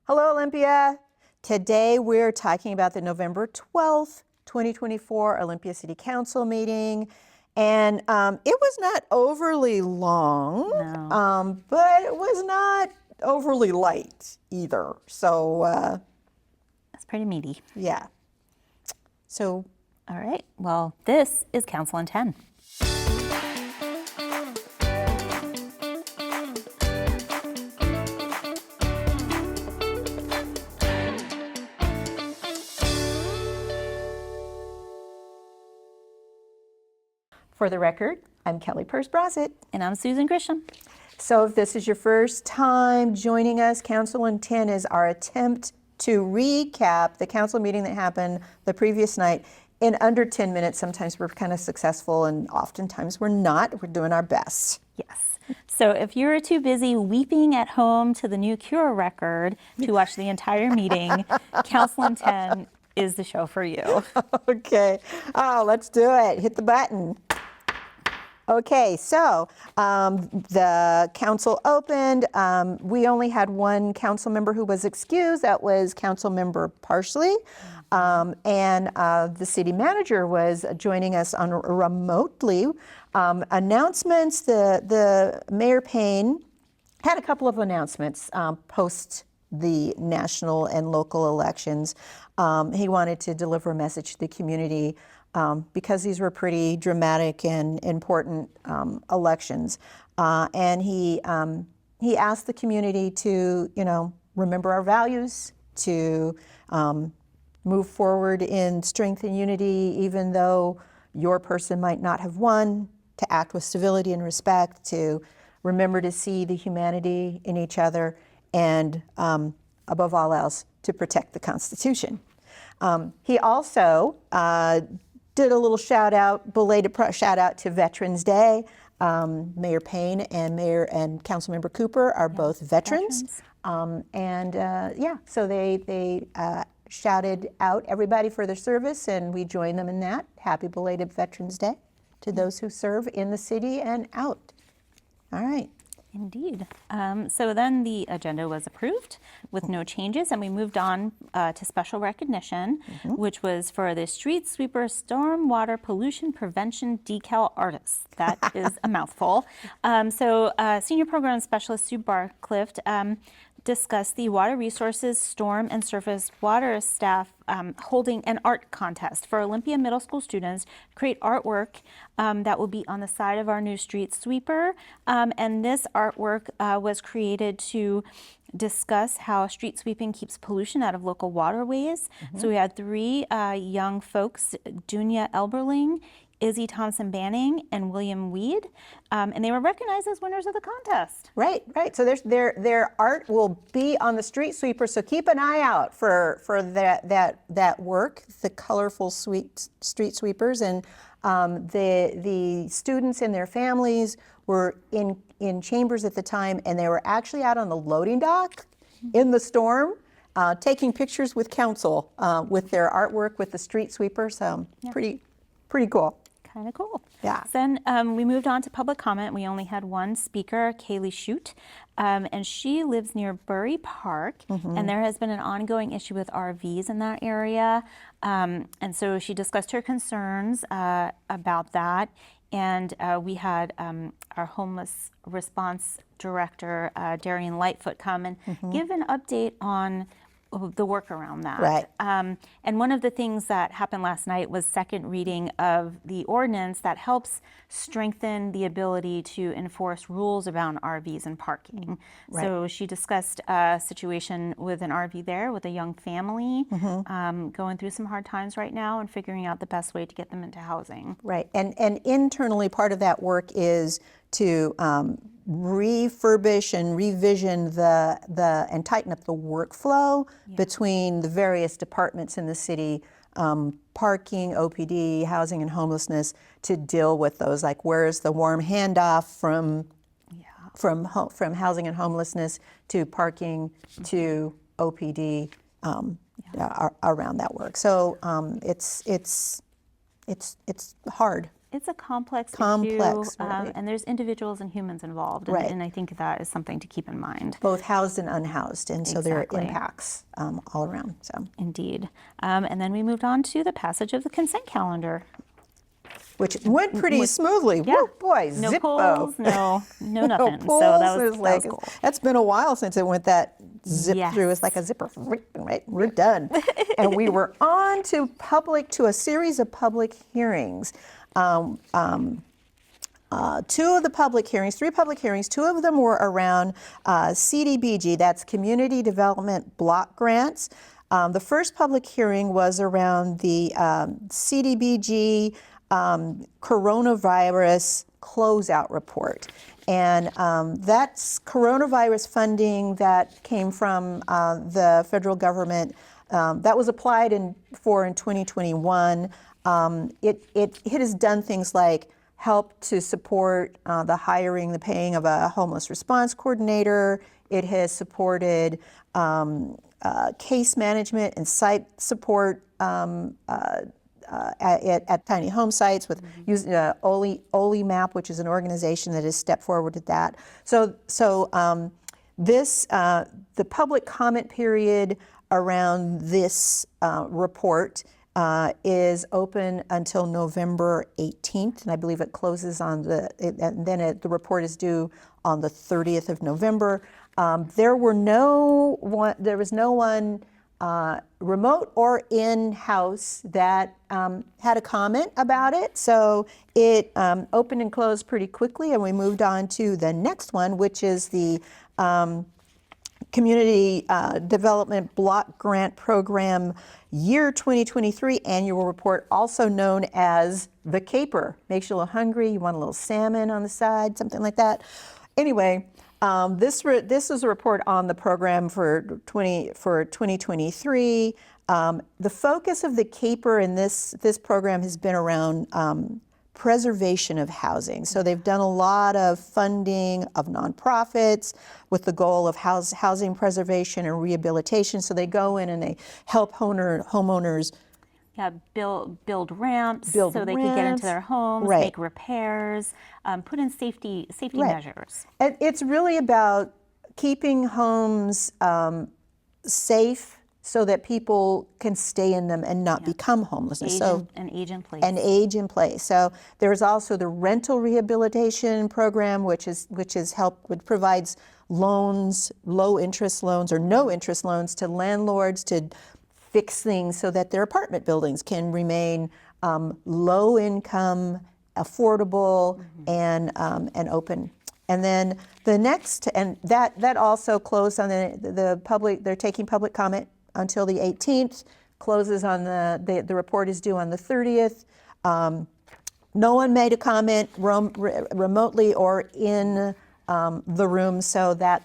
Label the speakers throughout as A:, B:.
A: Hello, Olympia. Today we're talking about the November 12th, 2024 Olympia City Council meeting. And it was not overly long,
B: No.
A: but it was not overly light either. So,
B: That's pretty meaty.
A: yeah. So,
B: All right. Well, this is Council in 10.
A: for the record, I'm Kelly Purse-Brossett.
B: And I'm Susan Grisham.
A: So if this is your first time joining us, Council in 10 is our attempt to recap the council meeting that happened the previous night in under 10 minutes. Sometimes we're kind of successful and oftentimes we're not. We're doing our best.
B: Yes. So if you're too busy weeping at home to the new Cure record to watch the entire meeting, Council in 10 is the show for you.
A: Okay. Oh, let's do it. Hit the button. Okay, so the council opened. We only had one council member who was excused. That was Council Member Parsley. And the city manager was joining us on remotely. Announcements, the Mayor Payne had a couple of announcements post the national and local elections. He wanted to deliver a message to the community because these were pretty dramatic and important elections. And he asked the community to, remember our values, to move forward in strength and unity, even though your person might not have won, to act with civility and respect, to remember to see the humanity in each other, and above all else, to protect the Constitution. He also did a little belated shout out to Veterans Day. Mayor Payne and Councilmember Cooper are both veterans. So they shouted out everybody for their service, and we join them in that. Happy belated Veterans Day to those who serve in the city and out. All right.
B: Indeed. So then the agenda was approved with no changes, and we moved on to special recognition, which was for the Street Sweeper Stormwater Pollution Prevention Decal Artists. That is a mouthful. Senior Program Specialist Sue Barclift discussed the Water Resources, Storm, and Surface Water staff holding an art contest for Olympia Middle School students to create artwork that will be on the side of our new street sweeper. And this artwork was created to discuss how street sweeping keeps pollution out of local waterways. So we had three young folks, Dunya Elberling, Izzy Thompson Banning, and William Weed, and they were recognized as winners of the contest.
A: Right. So their art will be on the street sweeper. So keep an eye out for that work, the colorful street sweepers, and the students and their families were in chambers at the time, and they were actually out on the loading dock in the storm, taking pictures with council with their artwork with the street sweeper. So pretty cool.
B: Kind of cool.
A: Yeah.
B: So then we moved on to public comment. We only had one speaker, Kaylee Shute, and she lives near Bury Park, and there has been an ongoing issue with RVs in that area. And so she discussed her concerns about that. And we had our homeless response director, Darian Lightfoot, come and give an update on the work around that.
A: Right.
B: And one of the things that happened last night was second reading of the ordinance that helps strengthen the ability to enforce rules around RVs and parking.
A: Right.
B: So she discussed a situation with an RV there with a young family going through some hard times right now and figuring out the best way to get them into housing.
A: Right. And internally, part of that work is to refurbish and revision and tighten up the workflow between the various departments in the city, parking, OPD, housing and homelessness, to deal with those. Like, where's the warm handoff from housing and homelessness to parking to OPD around that work. So it's hard.
B: It's a complex
A: Complex,
B: issue,
A: right.
B: and there's individuals and humans involved,
A: Right.
B: and I think that is something to keep in mind.
A: Both housed and unhoused, and so there are
B: Exactly.
A: impacts all around. So,
B: Indeed. And then we moved on to the passage of the consent calendar.
A: which went pretty smoothly.
B: Yeah.
A: Woo, boy,
B: No
A: zippo.
B: polls, no
A: No
B: nothing.
A: pulls.
B: So that
A: It
B: was,
A: was like,
B: that was cool.
A: that's been a while since it went that zip
B: Yes.
A: through. It's like a zipper, right? We're done. And we were on to a series of public hearings. Two of the public hearings, 3 public hearings, 2 of them were around CDBG, that's Community Development Block Grants. The first public hearing was around the CDBG coronavirus closeout report. And that's coronavirus funding that came from the federal government that was applied for in 2021. It has done things like help to support the hiring, the paying of a homeless response coordinator. It has supported case management and site support at tiny home sites with using Oli Map, which is an organization that has stepped forward with that. So the public comment period around this report is open until November 18th, and I believe it closes on the report is due on the 30th of November. There was no one remote or in-house that had a comment about it, so it opened and closed pretty quickly, and we moved on to the next one, which is the Community Development Block Grant Program Year 2023 Annual Report, also known as the Caper. Makes you a little hungry, you want a little salmon on the side, something like that. Anyway, this is a report on the program for 2023. The focus of the Caper in this program has been around preservation of housing. So they've done a lot of funding of nonprofits with the goal of housing preservation and rehabilitation. So they go in and they help homeowners
B: build ramps
A: Build
B: so they could get
A: ramps,
B: into their homes,
A: right.
B: make repairs, put in safety
A: Right.
B: measures.
A: And it's really about keeping homes safe so that people can stay in them and not become homeless.
B: Age in place.
A: And age in place. So there's also the rental rehabilitation program, which provides loans, low interest loans or no interest loans to landlords to fix things so that their apartment buildings can remain low income, affordable, and open. And then the next, and that also closed on the public. They're taking public comment until the 18th, closes on the report is due on the 30th. No one made a comment remotely or in the room, so that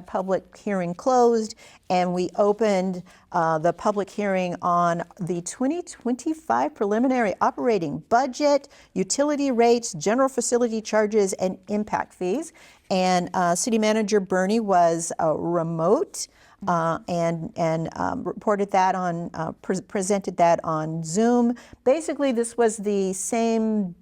A: public hearing closed, and we opened the public hearing on the 2025 preliminary operating budget, utility rates, general facility charges, and impact fees. And City Manager Bernie was remote. And reported that on, presented that on Zoom. Basically, this was the same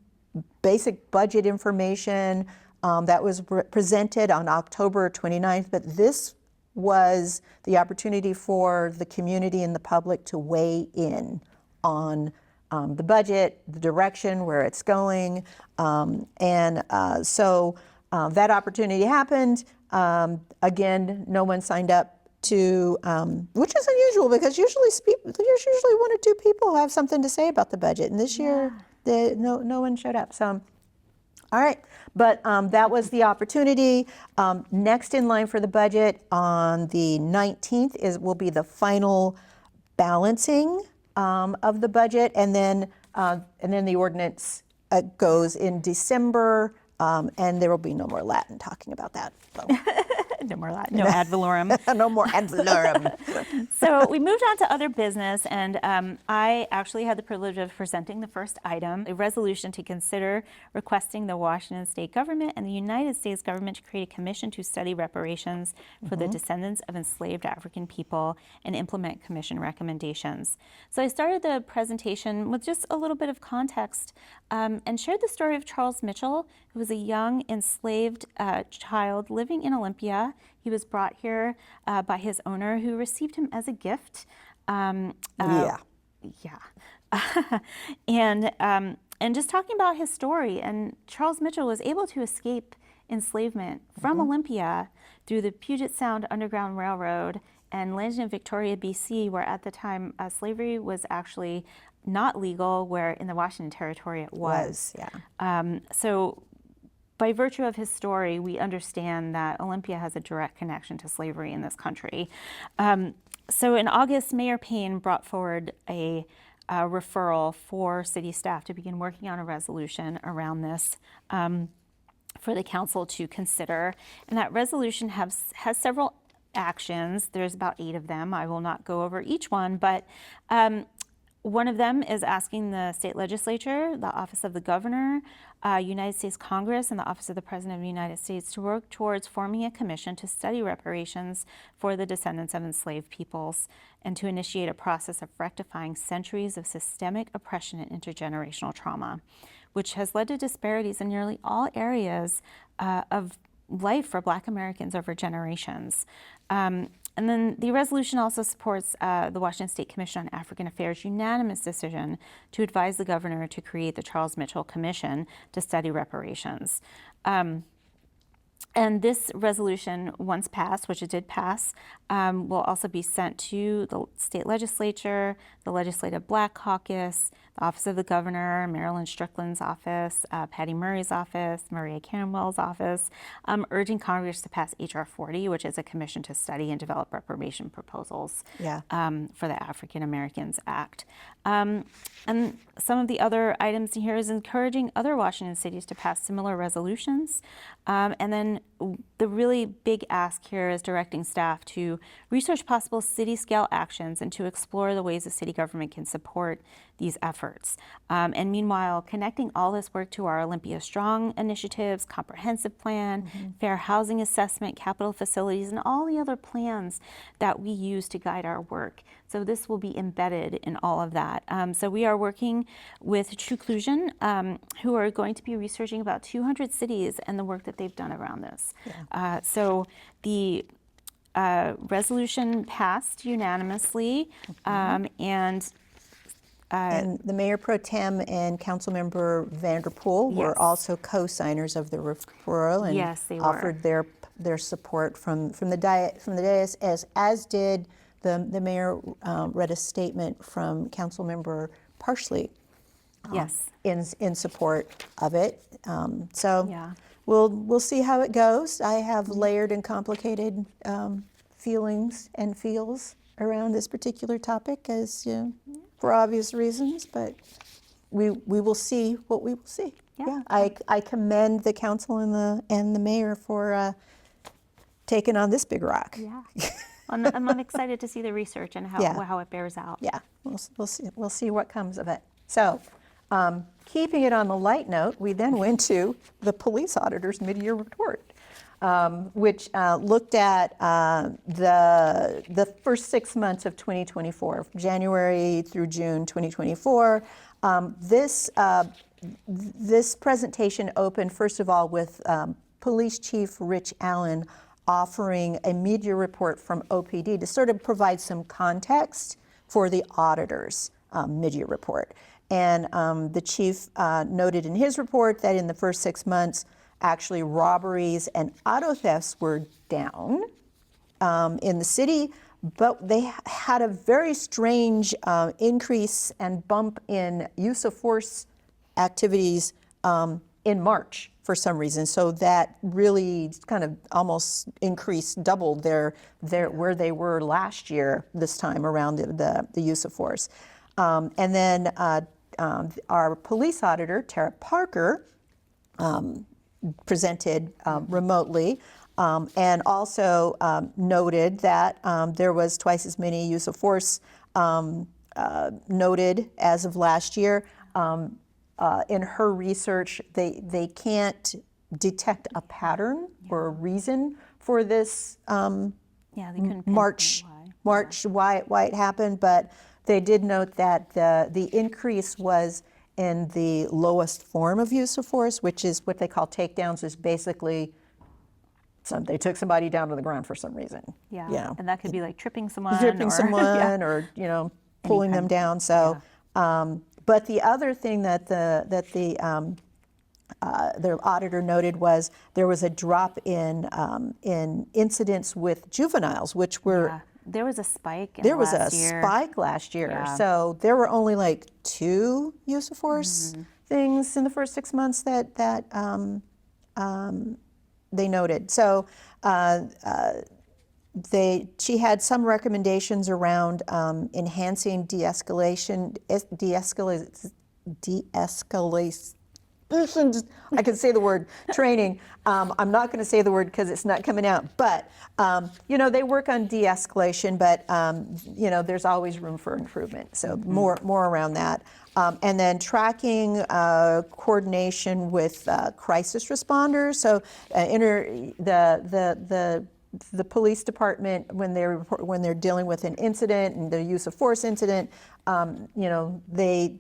A: basic budget information that was presented on October 29th, but this was the opportunity for the community and the public to weigh in on the budget, the direction, where it's going. So that opportunity happened. Again, no one signed up to, which is unusual because usually there's usually 1 or 2 people who have something to say about the budget, and this year no one showed up. So, all right, but that was the opportunity. Next in line for the budget on the 19th will be the final balancing of the budget, and then the ordinance goes in December, and there will be no more Latin talking about that. So.
B: No ad valorem.
A: No more ad valorem.
B: So we moved on to other business, and I actually had the privilege of presenting the first item, a resolution to consider requesting the Washington state government and the United States government to create a commission to study reparations for the descendants of enslaved African people and implement commission recommendations. So I started the presentation with just a little bit of context and shared the story of Charles Mitchell, who was a young enslaved child living in Olympia. He was brought here by his owner, who received him as a gift.
A: Yeah.
B: And just talking about his story. And Charles Mitchell was able to escape enslavement from Olympia through the Puget Sound Underground Railroad and landed in Victoria, BC, where at the time slavery was actually not legal, where in the Washington Territory it was. So by virtue of his story, we understand that Olympia has a direct connection to slavery in this country. So in August, Mayor Payne brought forward a referral for city staff to begin working on a resolution around this for the council to consider. And that resolution has several actions. There's about 8 of them. I will not go over each one, but one of them is asking the state legislature, the Office of the Governor, United States Congress, and the Office of the President of the United States to work towards forming a commission to study reparations for the descendants of enslaved peoples and to initiate a process of rectifying centuries of systemic oppression and intergenerational trauma, which has led to disparities in nearly all areas of life for Black Americans over generations. And then the resolution also supports the Washington State Commission on African Affairs' unanimous decision to advise the governor to create the Charles Mitchell Commission to study reparations. And this resolution, once passed, which it did pass, will also be sent to the state legislature, the Legislative Black Caucus, the Office of the Governor, Marilyn Strickland's office, Patty Murray's office, Maria Campbell's office, urging Congress to pass H.R. 40, which is a commission to study and develop reparation proposals for the African Americans Act. And some of the other items in here is encouraging other Washington cities to pass similar resolutions. And then the really big ask here is directing staff to research possible city-scale actions and to explore the ways the city government can support these efforts. And meanwhile, connecting all this work to our Olympia Strong initiatives, comprehensive plan, fair housing assessment, capital facilities, and all the other plans that we use to guide our work. So this will be embedded in all of that. So we are working with Truclusion, who are going to be researching about 200 cities and the work that they've done around this. So the resolution passed unanimously, and
A: the Mayor Pro Tem and Councilmember Vanderpool were also co-signers of the referral and
B: they
A: offered their support from the dais, as did the mayor read a statement from Councilmember Parsley in support of it. We'll see how it goes. I have layered and complicated feelings and feels around this particular topic, as for obvious reasons, but we will see what we will see. I commend the council and the mayor for taking on this big rock.
B: I'm excited to see the research and how it bears out.
A: We'll see what comes of it. So, keeping it on the light note, we then went to the police auditor's mid-year report, which looked at the first 6 months of 2024, January through June 2024. This presentation opened, first of all, with Police Chief Rich Allen offering a mid-year report from OPD to sort of provide some context for the auditor's mid-year report. And the chief noted in his report that in the first 6 months, actually robberies and auto thefts were down in the city, but they had a very strange increase and bump in use of force activities in March for some reason. So that really kind of almost increased, doubled their where they were last year this time around the use of force. And then our police auditor, Tara Parker, presented remotely And also noted that there was twice as many use of force noted as of last year. In her research, they can't detect a pattern or a reason for this
B: Yeah, they couldn't
A: March
B: pinpoint
A: why it happened, but they did note that the increase was in the lowest form of use of force, which is what they call takedowns, is basically they took somebody down to the ground for some reason.
B: Yeah,
A: Yeah.
B: and that could be like tripping someone,
A: Gripping
B: or
A: someone or pulling them
B: kind
A: down. So, but the other thing that the auditor noted was there was a drop in incidents with juveniles, which were
B: yeah. There was a spike in
A: there
B: the
A: was a
B: last year.
A: spike last year.
B: Yeah.
A: So there were only like 2 use of force things in the first 6 months that they noted. So she had some recommendations around enhancing de-escalation. I can say the word training. I'm not going to say the word because it's not coming out. But they work on de-escalation, but there's always room for improvement. So more around that, and then tracking coordination with crisis responders. So the police department, when they're dealing with an incident and the use of force incident, they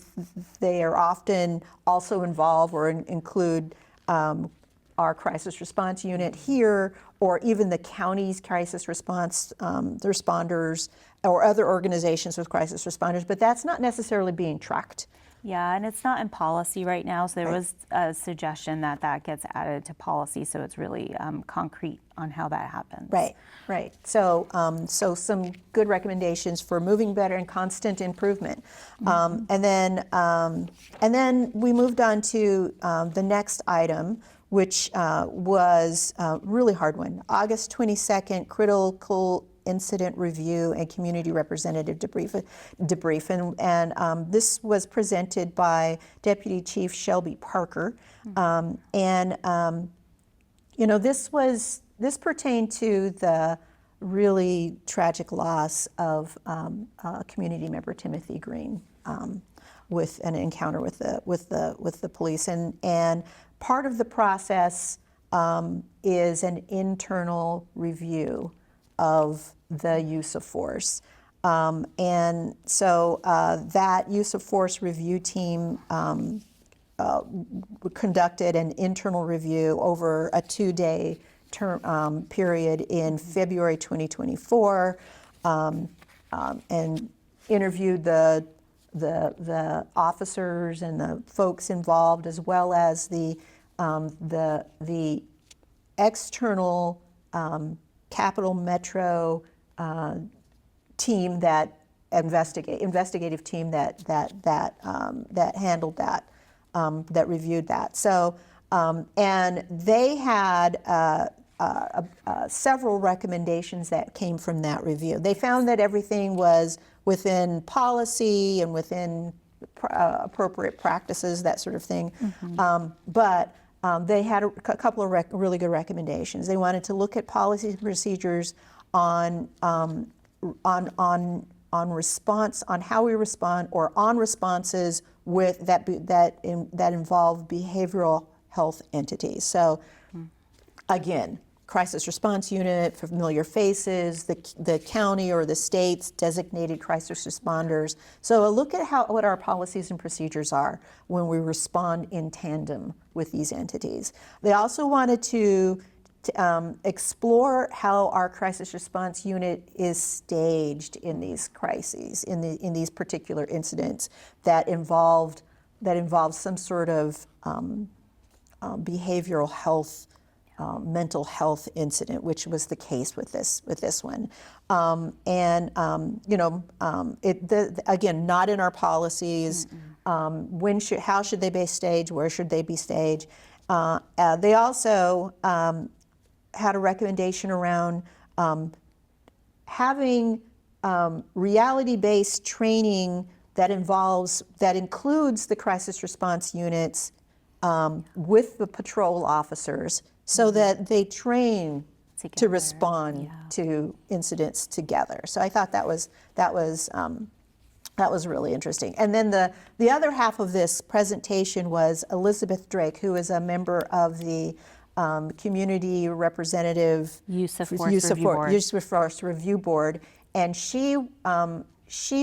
A: are often also involved or include our crisis response unit here, or even the county's crisis response responders, or other organizations with crisis responders. But that's not necessarily being tracked.
B: Yeah, and it's not in policy right now, so there was a suggestion that gets added to policy, so it's really concrete on how that happens.
A: Right. So, so some good recommendations for moving better and constant improvement. And then we moved on to the next item, which was a really hard one. August 22nd, critical incident review and community representative debrief. And this was presented by Deputy Chief Shelby Parker. This pertained to the really tragic loss of a community member, Timothy Green, with an encounter with the police. And part of the process is an internal review of the use of force. And so that use of force review team conducted an internal review over a 2-day period in February 2024, and interviewed the officers and the folks involved, as well as the external Capital Metro team that investigative team that handled that, that reviewed that. So and they had several recommendations that came from that review. They found that everything was within policy and within appropriate practices, that sort of thing. But they had a couple of really good recommendations. They wanted to look at policies and procedures on response, on how we respond, or on responses with that involve behavioral health entities. So again, crisis response unit, familiar faces, the county or the state's designated crisis responders. So a look at what our policies and procedures are when we respond in tandem with these entities. They also wanted to explore how our crisis response unit is staged in these crises, in these particular incidents that involve some sort of behavioral health, mental health incident, which was the case with this one. Again, not in our policies. How should they be staged? Where should they be staged? They also had a recommendation around having reality-based training that includes the crisis response units with the patrol officers, so that they train to respond to incidents together. So I thought that was really interesting. And then the other half of this presentation was Elizabeth Drake, who is a member of the Community Representative
B: Use of Force
A: Review Board, and she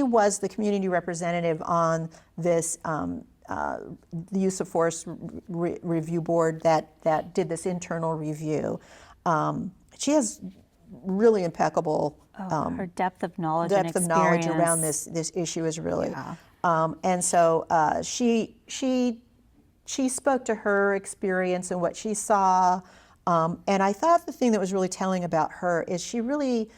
A: was the community representative on this the Use of Force Review Board that did this internal review. She has really impeccable
B: her depth of knowledge
A: around this issue is really, and so she spoke to her experience and what she saw, and I thought the thing that was really telling about her is she really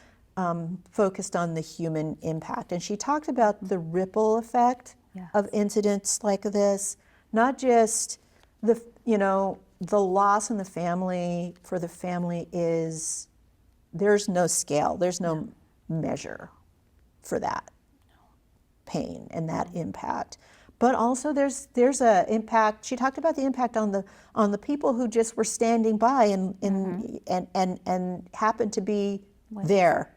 A: focused on the human impact, and she talked about the ripple effect of incidents like this, not just the loss in the family. For the family is, there's no scale, there's no measure for that pain and that impact. But also there's a impact. She talked about the impact on the people who just were standing by and happened to be there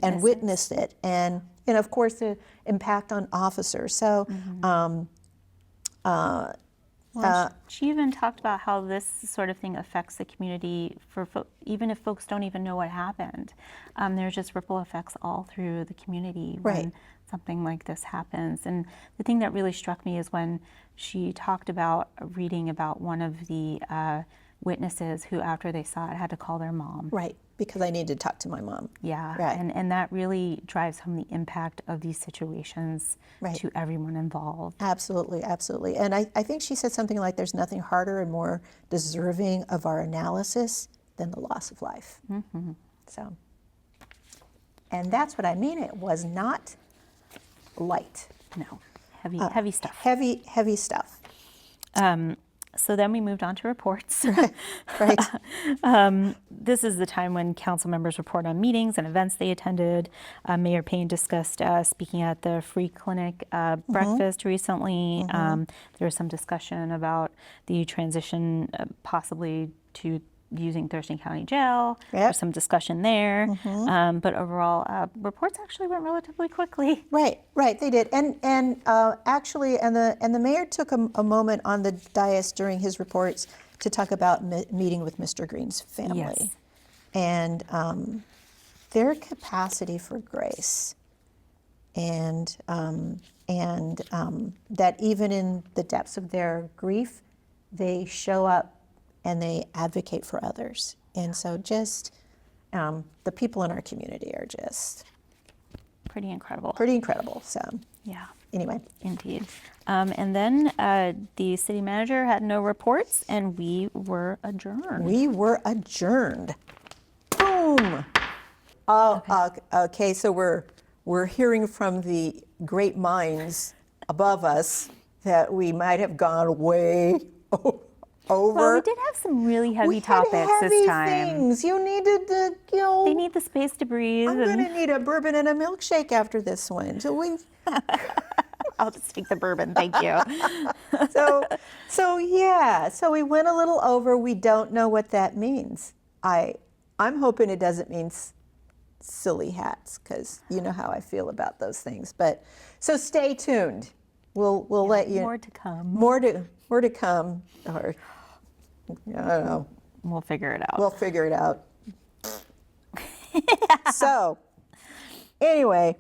A: and witnessed it, and of course the impact on officers. So
B: she even talked about how this sort of thing affects the community even if folks don't even know what happened. There's just ripple effects all through the community when something like this happens. And the thing that really struck me is when she talked about reading about one of the witnesses who, after they saw it, had to call their mom.
A: Right, because I need to talk to my mom.
B: Yeah, and that really drives home the impact of these situations to everyone involved.
A: Absolutely, absolutely. And I think she said something like, there's nothing harder and more deserving of our analysis than the loss of life. So, and that's what I mean. It was not light.
B: No, heavy stuff.
A: Heavy stuff.
B: So then we moved on to reports.
A: Right.
B: This is the time when council members report on meetings and events they attended. Mayor Payne discussed speaking at the free clinic breakfast recently. There was some discussion about the transition possibly to using Thurston County Jail. There's some discussion there. But overall, reports actually went relatively quickly.
A: Right, they did. And actually, the mayor took a moment on the dais during his reports to talk about meeting with Mr. Green's family and their capacity for grace, and that even in the depths of their grief, they show up and they advocate for others. And so just the people in our community are just
B: pretty incredible.
A: So anyway.
B: Indeed. And then the city manager had no reports, and we were adjourned.
A: Boom. Okay, so we're hearing from the great minds above us that we might have gone way over.
B: Well, we did have some really heavy topics this time.
A: Things. You needed to,
B: They need the space to breathe.
A: I'm going to need a bourbon and a milkshake after this one. So
B: I'll just take the bourbon, thank you.
A: So we went a little over. We don't know what that means. I'm hoping it doesn't mean silly hats, because you know how I feel about those things. But so stay tuned. We'll let you.
B: More to come.
A: More to come. Or I don't know.
B: We'll figure it out.
A: We'll figure it out. So, anyway,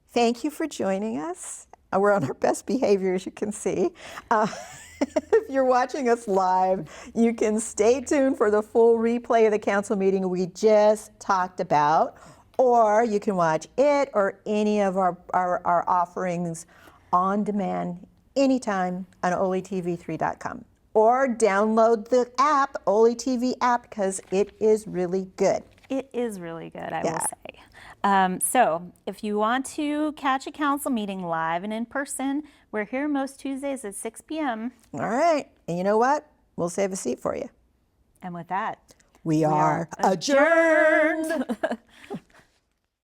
A: thank you for joining us. We're on our best behavior, as you can see. If you're watching us live, you can stay tuned for the full replay of the council meeting we just talked about, or you can watch it or any of our offerings on demand anytime on OliTV3.com. Or download the app, Oli TV app, because it is really good.
B: It is really good, I will say. So if you want to catch a council meeting live and in person, we're here most Tuesdays at 6 p.m.
A: All right. And you know what? We'll save a seat for you.
B: And with that,
A: we are adjourned.